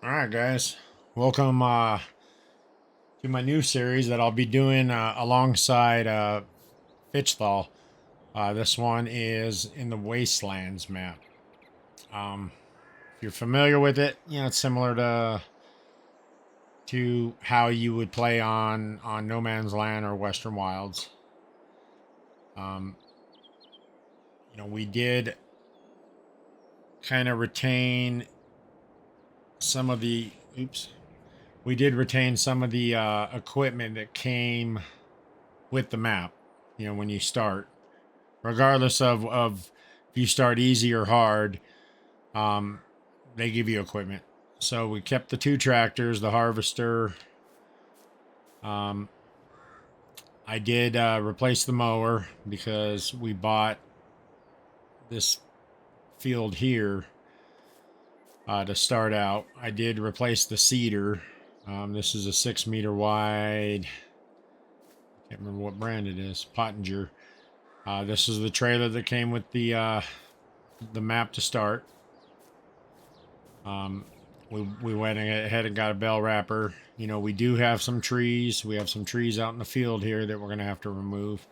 All right, guys. Welcome to my new series that I'll be doing alongside Fitchthal. This one is in the Wastelands map. If you're familiar with it, it's similar to how you would play on No Man's Land or Western Wilds. Um, we did kind of retain some of the oops. We did retain some of the equipment that came with the map. When you start, regardless of if you start easy or hard, um, they give you equipment. So we kept the two tractors, the harvester. Um, I did replace the mower because we bought this field here to start out. I did replace the seeder. This is a 6 meter wide. Can't remember what brand it is. Pottinger. This is the trailer that came with the map to start. We went ahead and got a bell wrapper. We do have some trees. We have some trees out in the field here that we're going to have to remove.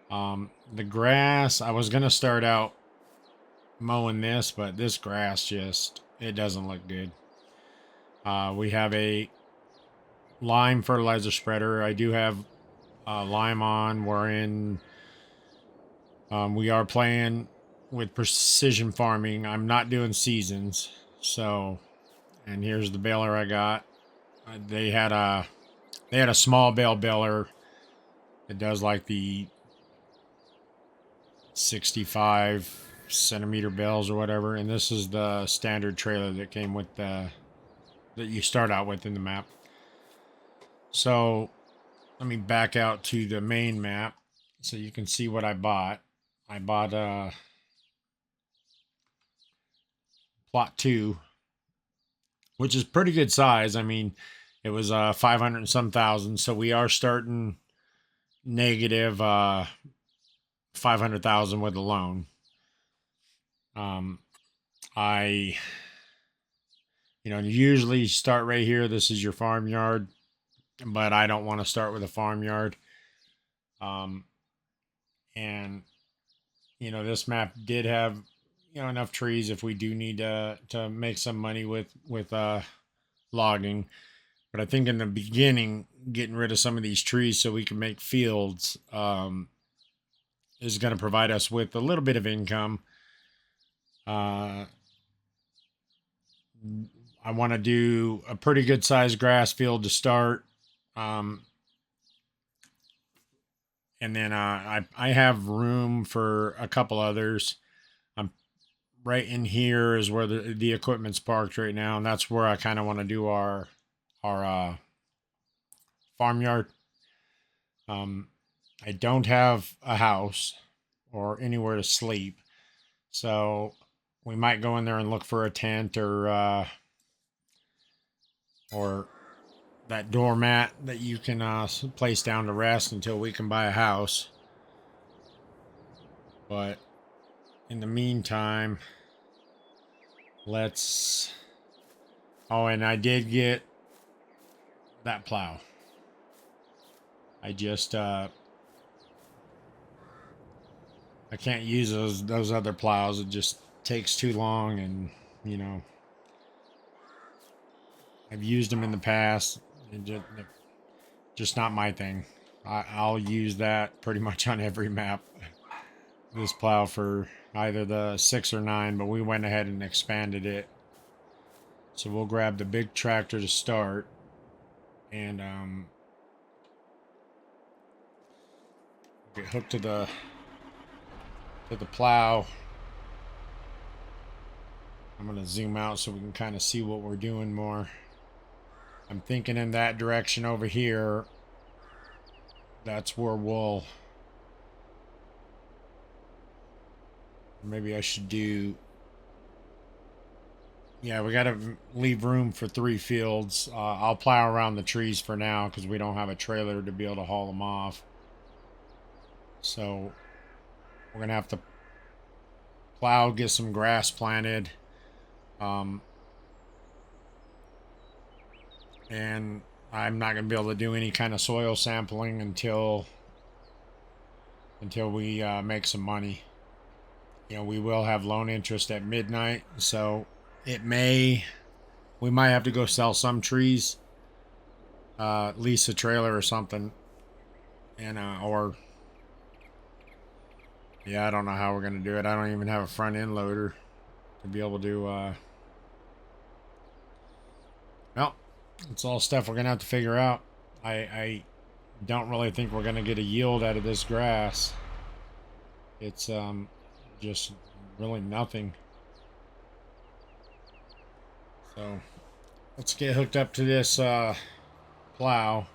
The grass, I was going to start out mowing this, but this grass it doesn't look good. We have a lime fertilizer spreader. I do have lime on. We are playing with precision farming. I'm not doing seasons. So, and here's the baler I got. They had a small bale baler. It does like the 65 centimeter bales or whatever, and this is the standard trailer that came with that you start out with in the map. So let me back out to the main map so you can see what I bought. I bought plot 2, which is pretty good size. I mean, it was 500 and some thousand, so we are starting negative 500,000 with a loan. I usually start right here. This is your farmyard, but I don't want to start with a farmyard. And this map did have enough trees if we do need to make some money with logging. But I think in the beginning, getting rid of some of these trees so we can make fields is going to provide us with a little bit of income. I want to do a pretty good sized grass field to start. And then I have room for a couple others. I'm right in here is where the equipment's parked right now, and that's where I kind of want to do our farmyard. I don't have a house or anywhere to sleep, so we might go in there and look for a tent or that doormat that you can place down to rest until we can buy a house. But in the meantime, let's. Oh, and I did get that plow. I just I can't use those other plows. It just takes too long, and I've used them in the past. Just not my thing. I'll use that pretty much on every map. This plow for either the 6 or 9, but we went ahead and expanded it. So we'll grab the big tractor to start, and get hooked to the plow. I'm gonna zoom out so we can kind of see what we're doing more. I'm thinking in that direction over here. That's where we'll. Maybe I should do. Yeah, we got to leave room for 3 fields. I'll plow around the trees for now because we don't have a trailer to be able to haul them off. So we're going to have to plow, get some grass planted. and I'm not going to be able to do any kind of soil sampling until we make some money. We will have loan interest at midnight, so we might have to go sell some trees, lease a trailer or something, and or yeah, I don't know how we're gonna do it. I don't even have a front end loader to be able to. Well, it's all stuff we're gonna have to figure out. I don't really think we're gonna get a yield out of this grass. It's just really nothing. So let's get hooked up to this plow.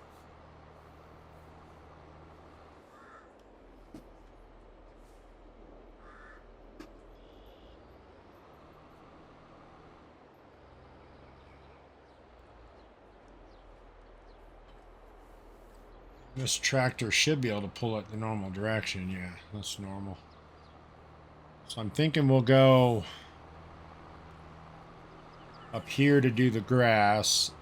This tractor should be able to pull it the normal direction. Yeah, that's normal. So I'm thinking we'll go up here to do the grass.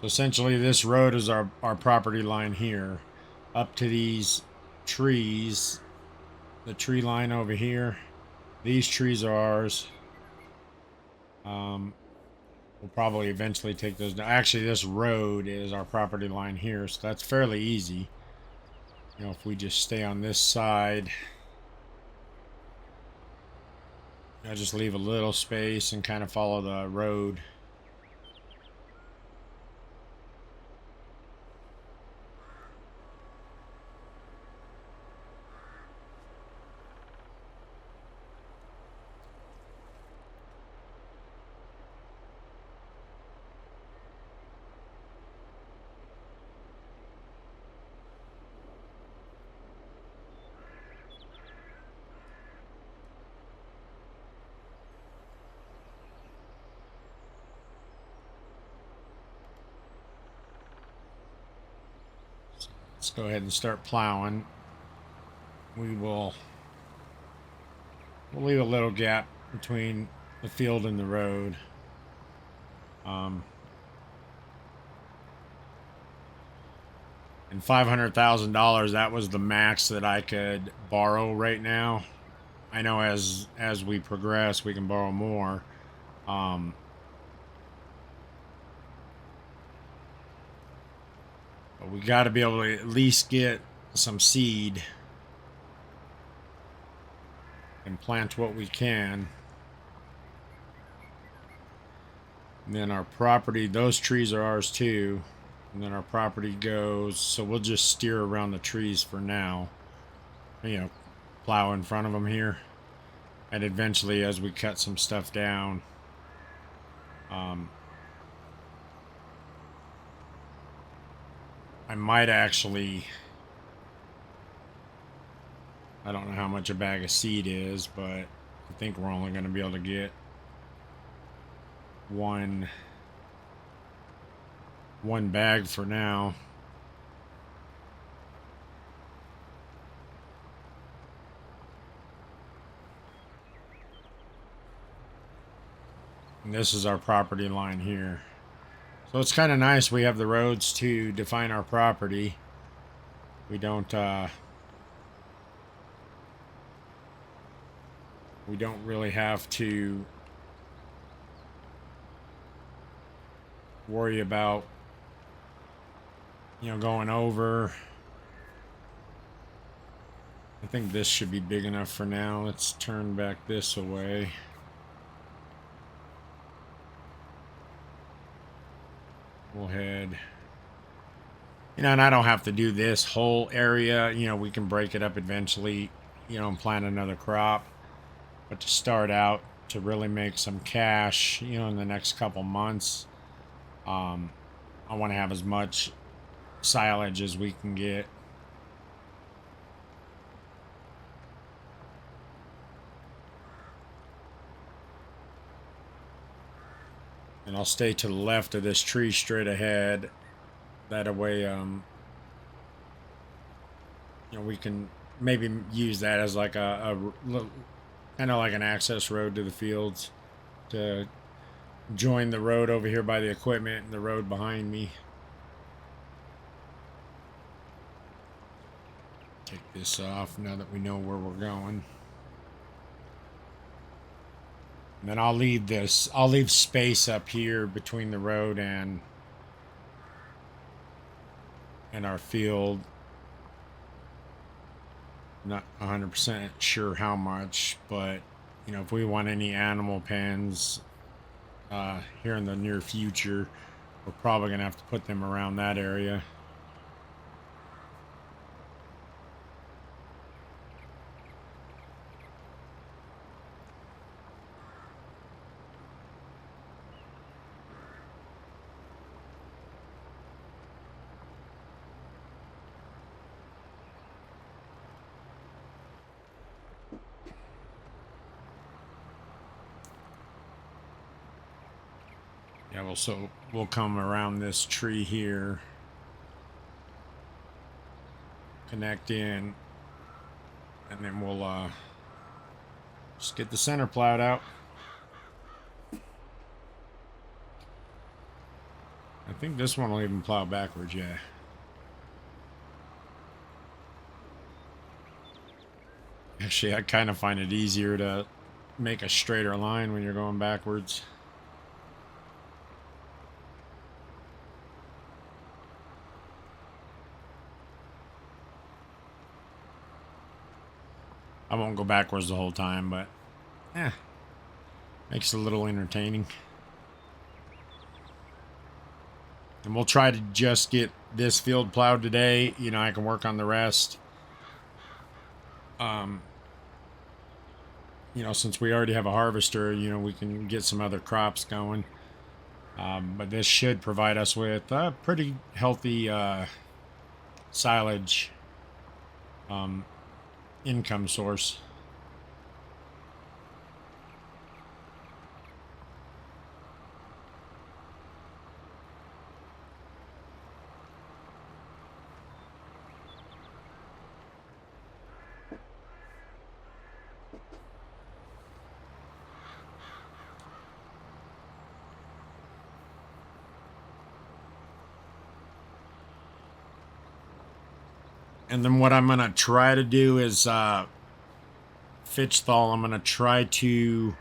So essentially this road is our property line here. Up to these trees. The tree line over here. These trees are ours. We'll probably eventually take those down. Actually, this road is our property line here, so that's fairly easy. If we just stay on this side, I just leave a little space and kind of follow the road. Let's go ahead and start plowing. We'll leave a little gap between the field and the road. And $500,000, that was the max that I could borrow right now. I know as we progress, we can borrow more. But we got to be able to at least get some seed and plant what we can. And then our property, those trees are ours too. And then our property goes, so we'll just steer around the trees for now. Plow in front of them here. And eventually, as we cut some stuff down, I might actually, I don't know how much a bag of seed is, but I think we're only going to be able to get one bag for now. And this is our property line here. So it's kind of nice we have the roads to define our property. We don't really have to worry about going over. I think this should be big enough for now. Let's turn back this away. We'll head, and I don't have to do this whole area. We can break it up eventually, and plant another crop. But to start out, to really make some cash, in the next couple months, I want to have as much silage as we can get. And I'll stay to the left of this tree straight ahead. That way, we can maybe use that as like a kind of like an access road to the fields to join the road over here by the equipment and the road behind me. Take this off now that we know where we're going. And then I'll leave space up here between the road and our field. Not 100% sure how much, but you know, if we want any animal pens here in the near future, we're probably gonna have to put them around that area. Yeah, we'll come around this tree here, connect in, and then we'll just get the center plowed out. I think this one will even plow backwards, yeah. Actually, I kind of find it easier to make a straighter line when you're going backwards. I won't go backwards the whole time, but makes it a little entertaining. And we'll try to just get this field plowed today. You know, I can work on the rest. You know, since we already have a harvester, you know, we can get some other crops going. But this should provide us with a pretty healthy silage income source. And then what I'm going to try to do is fitch thaw. I'm going to try to,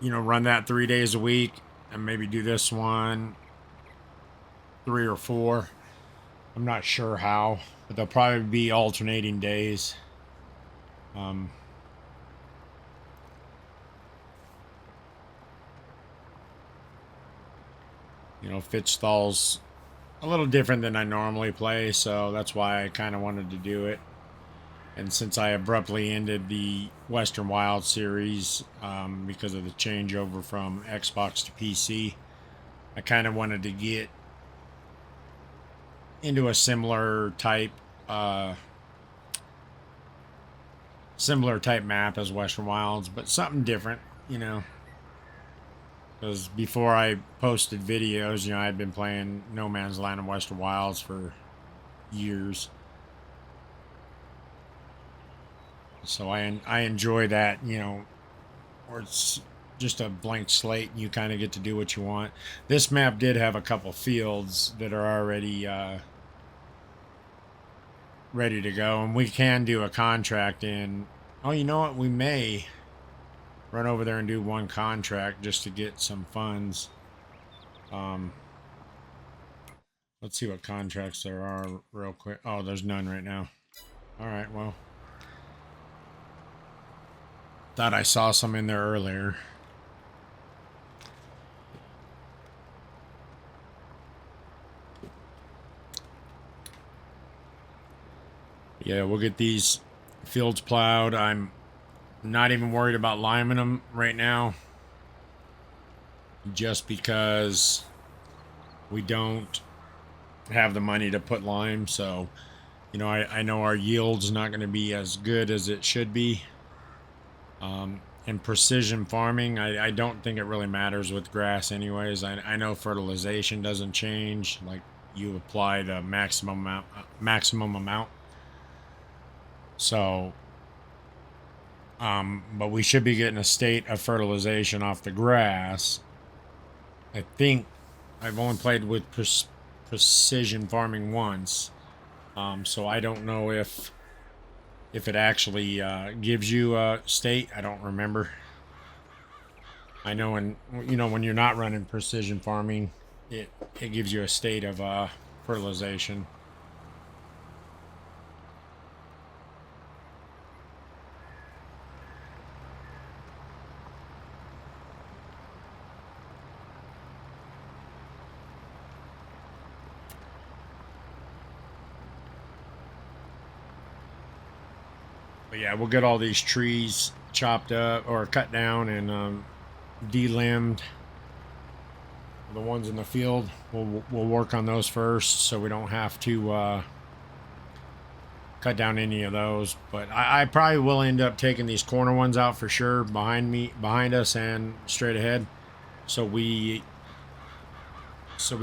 you know, run that 3 days a week and maybe do this one 3 or 4. I'm not sure how, but they'll probably be alternating days. You know, fitch thaw's a little different than I normally play, so that's why I kind of wanted to do it. And since I abruptly ended the Western Wild series because of the changeover from Xbox to PC, I kind of wanted to get into a similar type map as Western Wilds, but something different, you know. Because before I posted videos, you know, I'd been playing No Man's Land and Western Wilds for years. So I enjoy that, you know, where it's just a blank slate and you kind of get to do what you want. This map did have a couple fields that are already ready to go, and we can do a contract in. Oh, you know what? We may run over there and do one contract just to get some funds. Let's see what contracts there are real quick. Oh, there's none right now. All right, well, thought I saw some in there earlier. Yeah, we'll get these fields plowed. I'm not even worried about liming them right now, just because we don't have the money to put lime. So, you know, I know our yield's not going to be as good as it should be. In precision farming, I don't think it really matters with grass anyways. I know fertilization doesn't change. Like, you apply the maximum amount. So But we should be getting a state of fertilization off the grass. I think I've only played with precision farming once, so I don't know if it actually gives you a state. I don't remember. I know when you're not running precision farming, it gives you a state of fertilization. But yeah, we'll get all these trees chopped up or cut down and delimbed. The ones in the field, we'll work on those first, so we don't have to cut down any of those. But I probably will end up taking these corner ones out for sure, behind us, and straight ahead, so we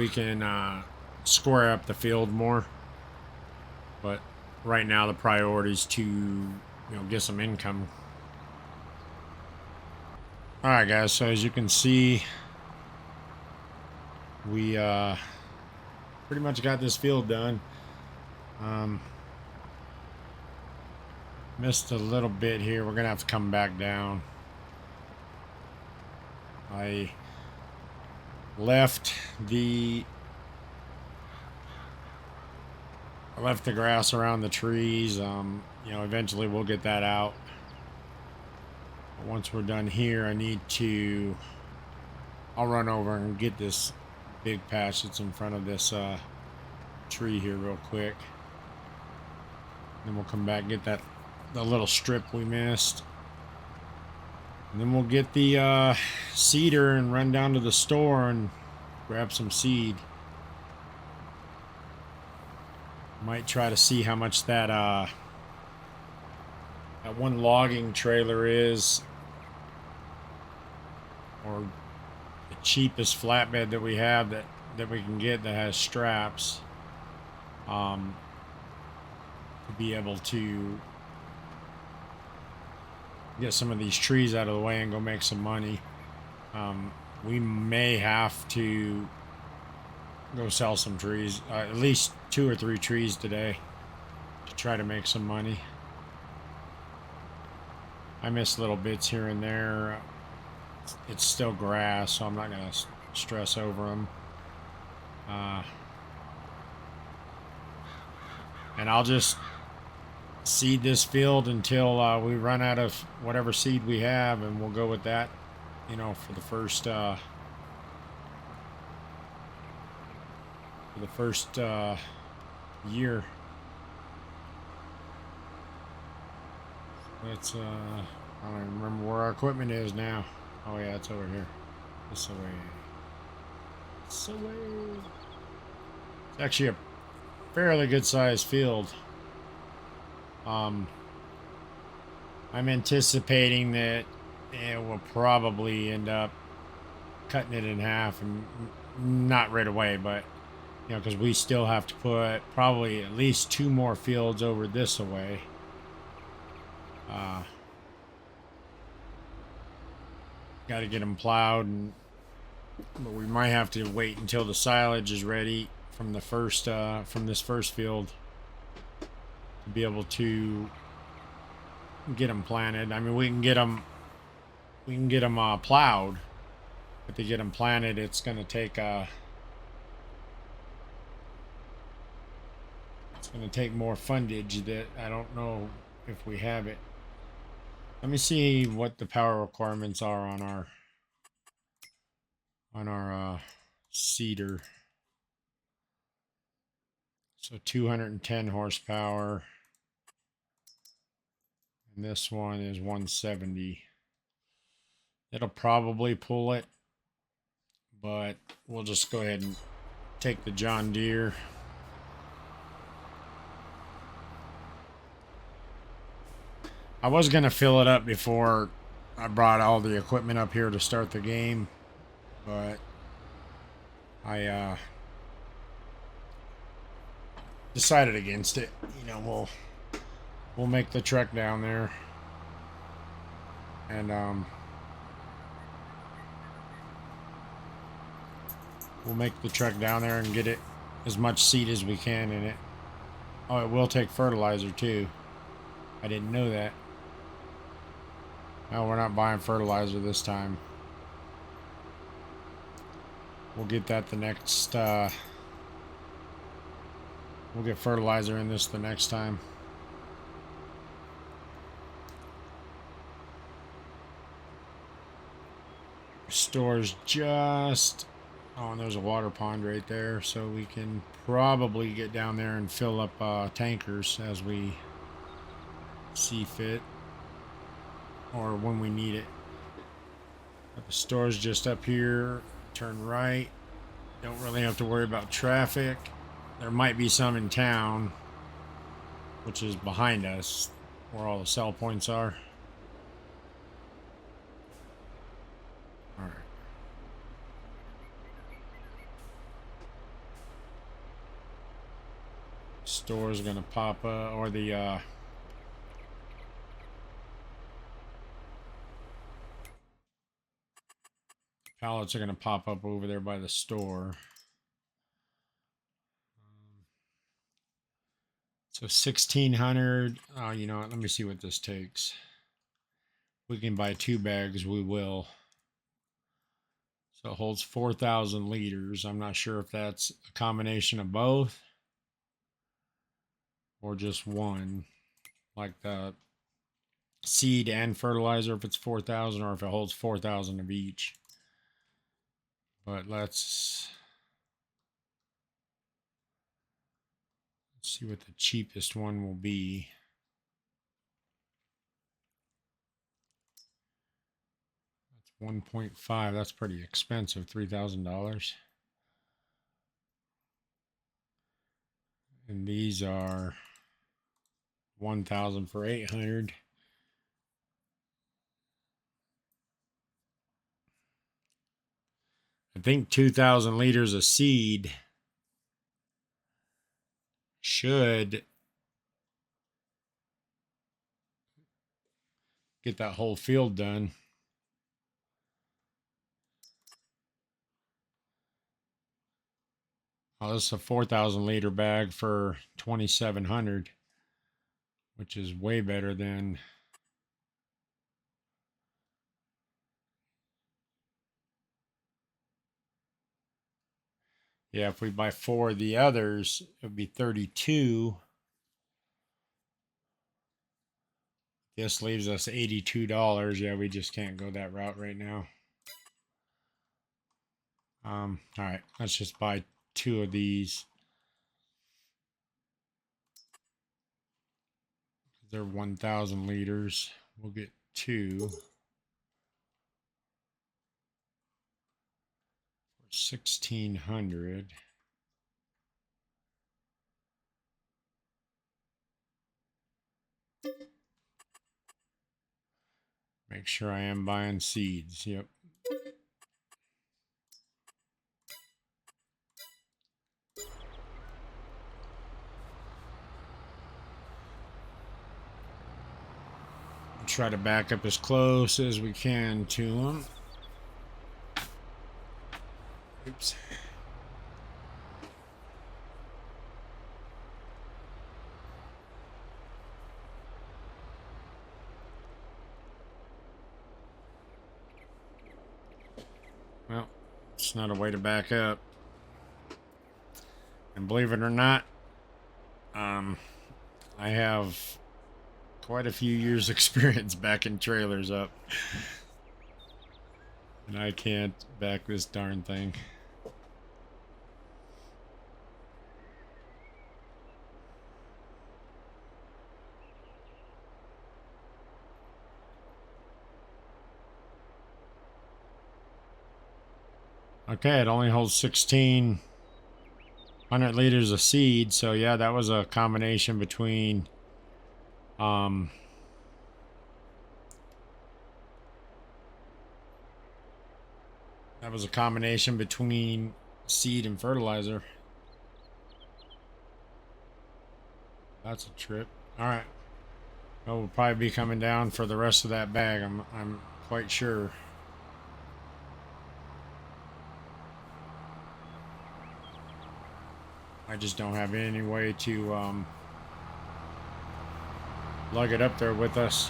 can square up the field more. But right now, the priority is to get some income. All right, guys. So as you can see, we pretty much got this field done. Missed a little bit here. We're gonna have to come back down. I left the grass around the trees. Eventually we'll get that out. But once we're done here, I'll run over and get this big patch that's in front of this tree here real quick. Then we'll come back and get the little strip we missed. And then we'll get the seeder and run down to the store and grab some seed. Might try to see how much that one logging trailer is, or the cheapest flatbed that we have that we can get that has straps, to be able to get some of these trees out of the way and go make some money. We may have to go sell some trees, at least 2 or 3 trees today, to try to make some money. I miss little bits here and there. It's still grass, so I'm not going to stress over them. And I'll just seed this field until we run out of whatever seed we have, and we'll go with that, for the first year. Let's I don't even remember where our equipment is now. Oh yeah, it's over here. This way. It's actually a fairly good sized field. I'm anticipating that we'll probably end up cutting it in half, and not right away, but because we still have to put probably at least 2 more fields over this away. Got to get them plowed, but we might have to wait until the silage is ready from this first field to be able to get them planted. I mean, we can get them plowed, but to get them planted, it's going to take more fundage that I don't know if we have it. Let me see what the power requirements are on our seeder. So 210 horsepower, and this one is 170. It'll probably pull it, but we'll just go ahead and take the John Deere. I was going to fill it up before I brought all the equipment up here to start the game, but I decided against it. We'll make the trek down there. And we'll make the truck down there and get it as much seed as we can in it. Oh, it will take fertilizer too. I didn't know that. No, we're not buying fertilizer this time. We'll get that the next, we'll get fertilizer in this the next time. Store's just, oh, and there's a water pond right there, so we can probably get down there and fill up tankers as we see fit, or when we need it. But the store's just up here. Turn right. Don't really have to worry about traffic. There might be some in town, which is behind us, where all the sell points are. All right. Store's gonna pop up, or the pallets are gonna pop up over there by the store. So 1,600. Oh, you know what? Let me see what this takes. We can buy 2 bags. We will. So it holds 4,000 liters. I'm not sure if that's a combination of both or just one, like the seed and fertilizer, if it's 4,000, or if it holds 4,000 of each. But let's see what the cheapest one will be. That's 1.5. That's pretty expensive, $3,000. And these are 1,000 for 800. I think 2,000 liters of seed should get that whole field done. Oh, this is a 4,000 liter bag for 2,700, which is way better than. Yeah, if we buy 4 of the others, it would be 32. This leaves us $82. Yeah, we just can't go that route right now. All right, let's just buy 2 of these. They're 1,000 liters. We'll get 2 for 1,600. Make sure I am buying seeds. Yep. Try to back up as close as we can to them. Oops. Well, it's not a way to back up. And believe it or not, I have quite a few years experience backing trailers up. And I can't back this darn thing. Okay, it only holds 1,600 liters of seed. So yeah, that was a combination between seed and fertilizer. That's a trip. All right. Oh, we'll probably be coming down for the rest of that bag. I'm quite sure. I just don't have any way to lug it up there with us.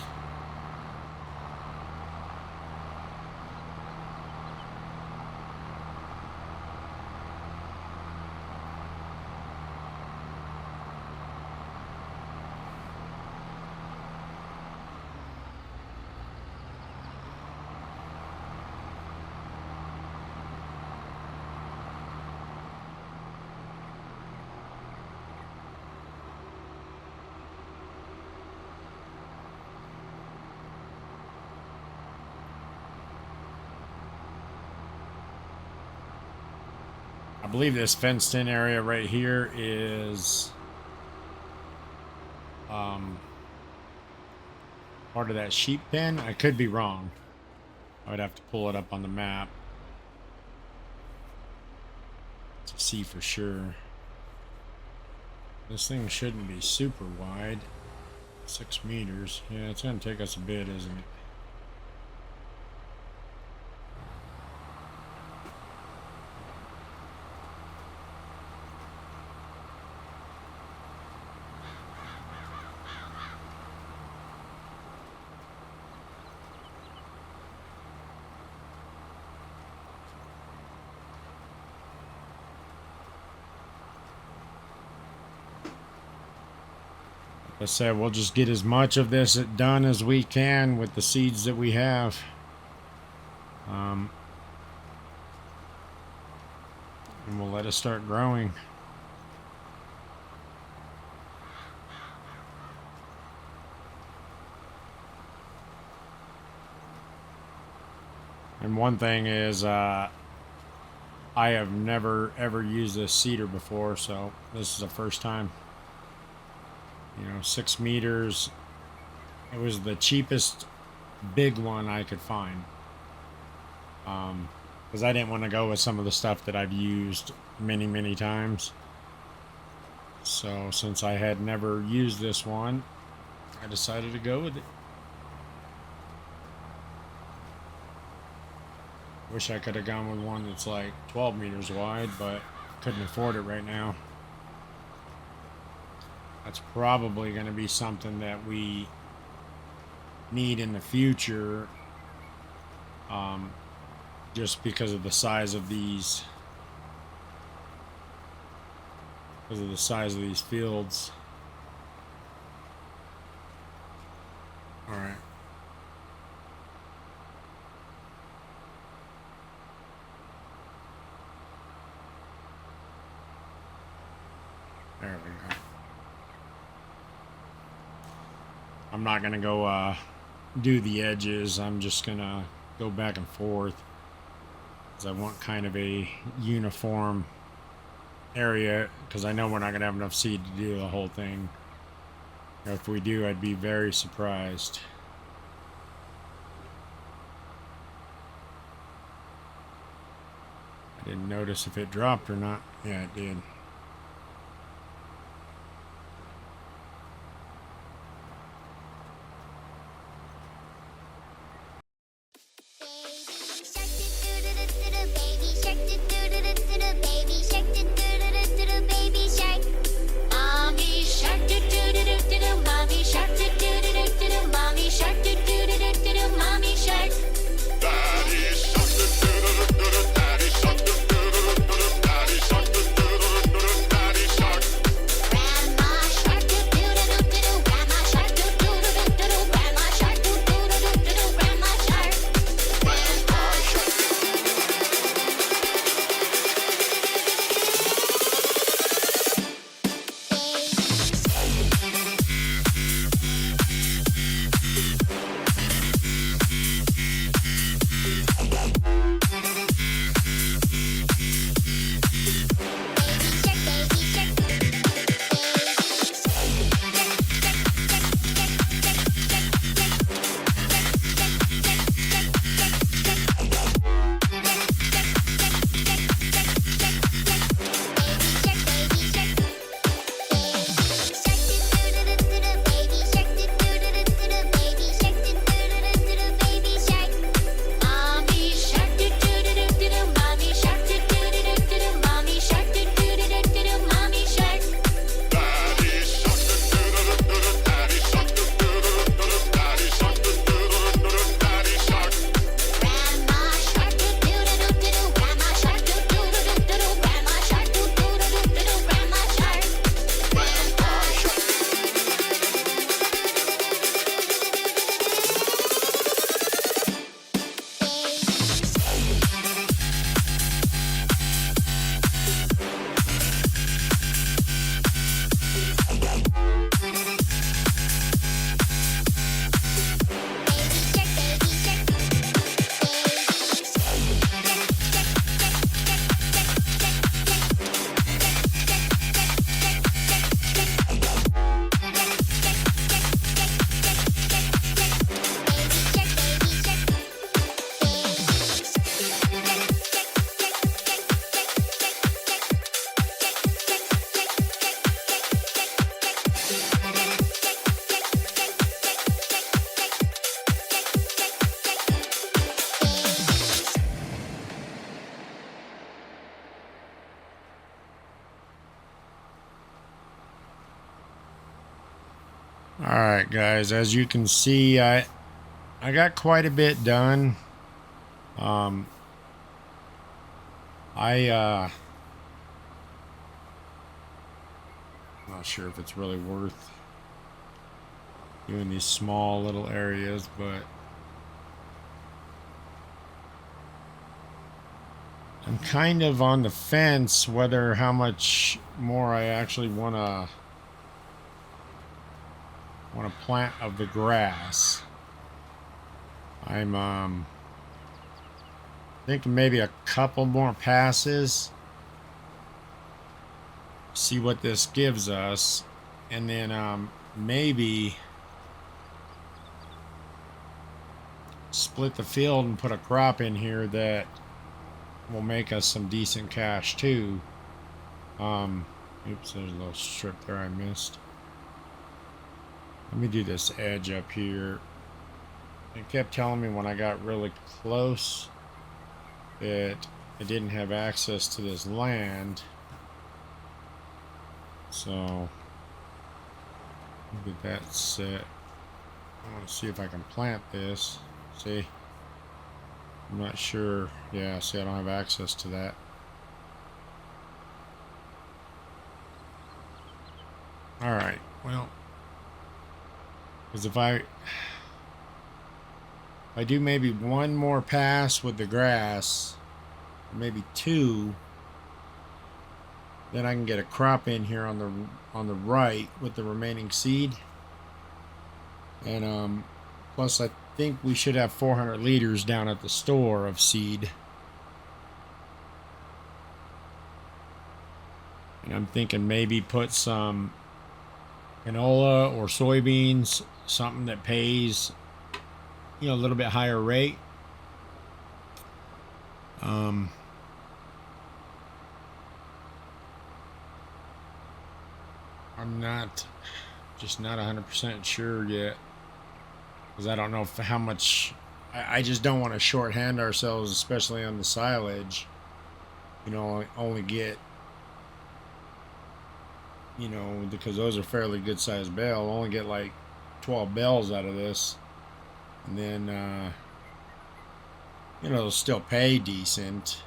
I believe this fenced in area right here is part of that sheep pen. I could be wrong. I would have to pull it up on the map to see for sure. This thing shouldn't be super wide. 6 meters. Yeah, it's going to take us a bit, isn't it? Like I said, we'll just get as much of this done as we can with the seeds that we have. And we'll let it start growing. And one thing is, I have never ever used this seeder before, so this is the first time. 6 meters. It was the cheapest big one I could find. Because I didn't want to go with some of the stuff that I've used many times. So since I had never used this one, I decided to go with it. Wish I could have gone with one that's like 12 meters wide, but couldn't afford it right now. That's probably going to be something that we need in the future, just because of the size of these, fields. All right. There we go. I'm not going to go do the edges. I'm just going to go back and forth, because I want kind of a uniform area, because I know we're not going to have enough seed to do the whole thing. If we do, I'd be very surprised. I didn't notice if it dropped or not. Yeah, it did. right, guys, as you can see, I got quite a bit done. I'm not sure if it's really worth doing these small little areas, but I'm kind of on the fence whether how much more I actually want to plant of the grass. I'm thinking maybe a couple more passes, see what this gives us, and then maybe split the field and put a crop in here that will make us some decent cash too. Oops, there's a little strip there I missed. Let me do this edge up here. It kept telling me when I got really close that I didn't have access to this land. So get that set. I want to see if I can plant this. See? I'm not sure. Yeah, see, I don't have access to that. Alright, well, because if I do maybe one more pass with the grass, or maybe two, then I can get a crop in here on the right with the remaining seed. And plus I think we should have 400 liters down at the store of seed. And I'm thinking maybe put some canola or soybeans, something that pays, you know, a little bit higher rate. I'm not 100% sure yet, because I don't know how much. I just don't want to shorthand ourselves, especially on the silage. You know, only get, you know, because those are fairly good sized bale. Only get like 12 bales out of this, and then you know, they'll still pay decent,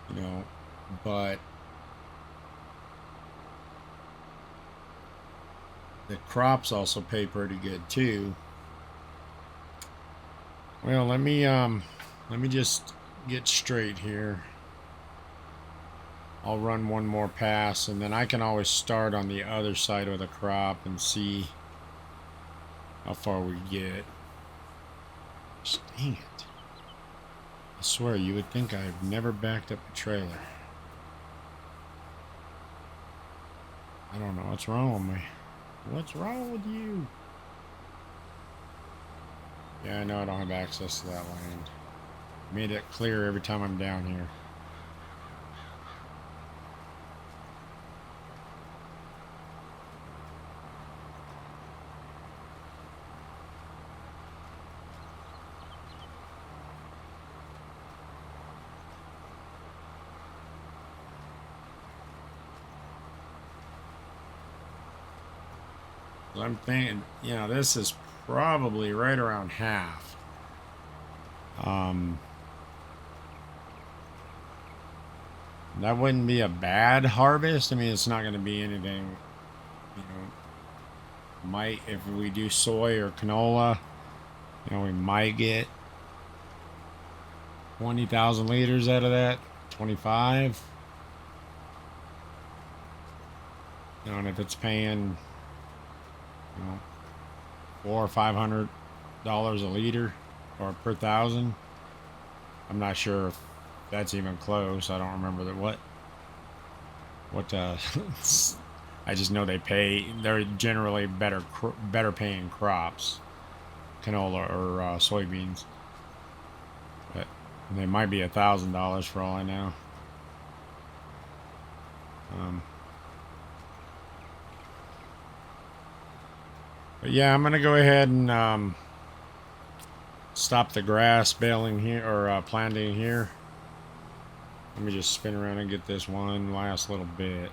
you know, but the crops also pay pretty good too. Well, let me just get straight here. I'll run one more pass, and then I can always start on the other side of the crop and see how far we get. Dang it. I swear, you would think I've never backed up a trailer. I don't know what's wrong with me. What's wrong with you? Yeah, I know I don't have access to that land. Made it clear every time I'm down here. I'm thinking, you know, this is probably right around half. That wouldn't be a bad harvest. I mean, it's not going to be anything, you know, might, if we do soy or canola, you know, we might get 20,000 liters out of that, 25. You know, and if it's paying, you know, $400 or $500 a liter or per thousand, I'm not sure if that's even close. I don't remember what I just know they're generally better paying crops, canola or soybeans, but they might be $1,000 for all I know. But yeah, I'm gonna go ahead and stop the grass baling here, or planting here. Let me just spin around and get this one last little bit.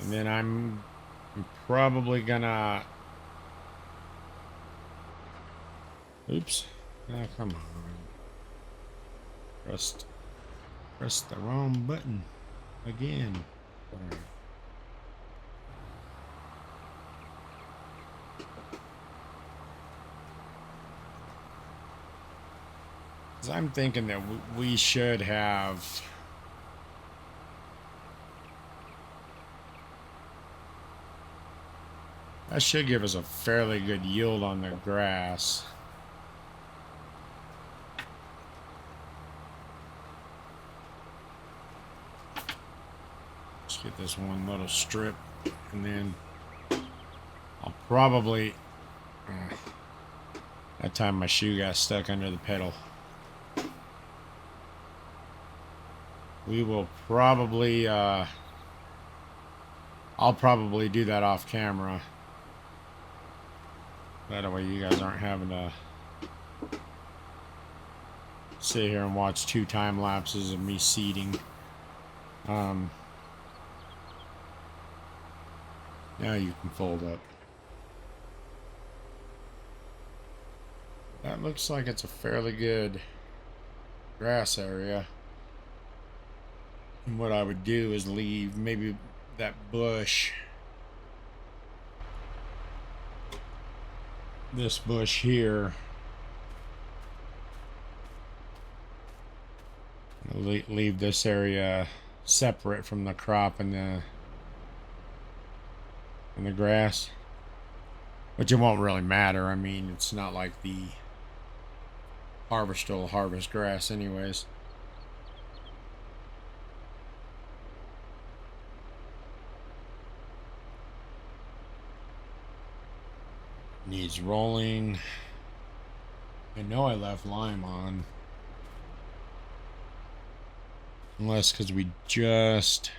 And then I'm I'm probably gonna... Oops. Ah, come on. Press the wrong button again. Alright. 'Cause I'm thinking that we should have... That should give us a fairly good yield on the grass. Let's get this one little strip, and then I'll probably... that time my shoe got stuck under the pedal. We will probably... I'll probably do that off camera. That way you guys aren't having to sit here and watch 2 time lapses of me seeding. Now you can fold up. That looks like it's a fairly good grass area. And what I would do is leave maybe that bush, this bush here, leave this area separate from the crop and the grass, which it won't really matter. I mean, it's not like the harvester will harvest grass anyways. Needs rolling. I know I left lime on. Unless because we just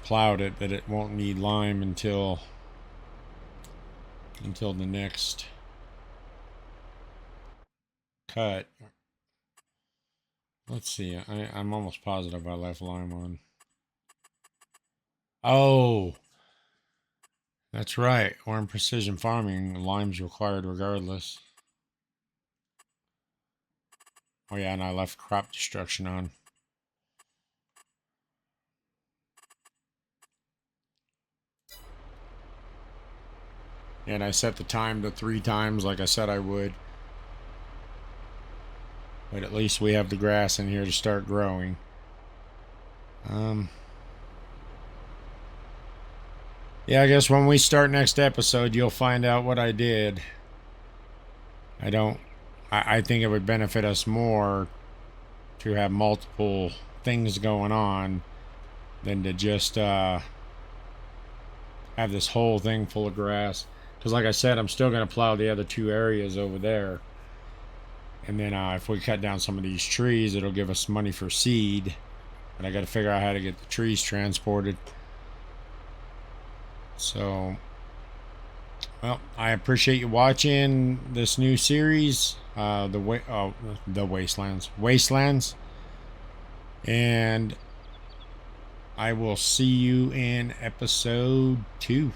plowed it, that it won't need lime until the next cut. Let's see. I'm almost positive I left lime on. Oh, that's right. We're in precision farming. Lime's required regardless. Oh yeah, and I left crop destruction on. And I set the time to 3 times like I said I would. But at least we have the grass in here to start growing. Yeah, I guess when we start next episode, you'll find out what I did. I think it would benefit us more to have multiple things going on than to just have this whole thing full of grass. Because like I said, I'm still going to plow the other 2 areas over there. And then if we cut down some of these trees, it'll give us money for seed. But I got to figure out how to get the trees transported. So, well, I appreciate you watching this new series, the Wastelands, and I will see you in episode 2.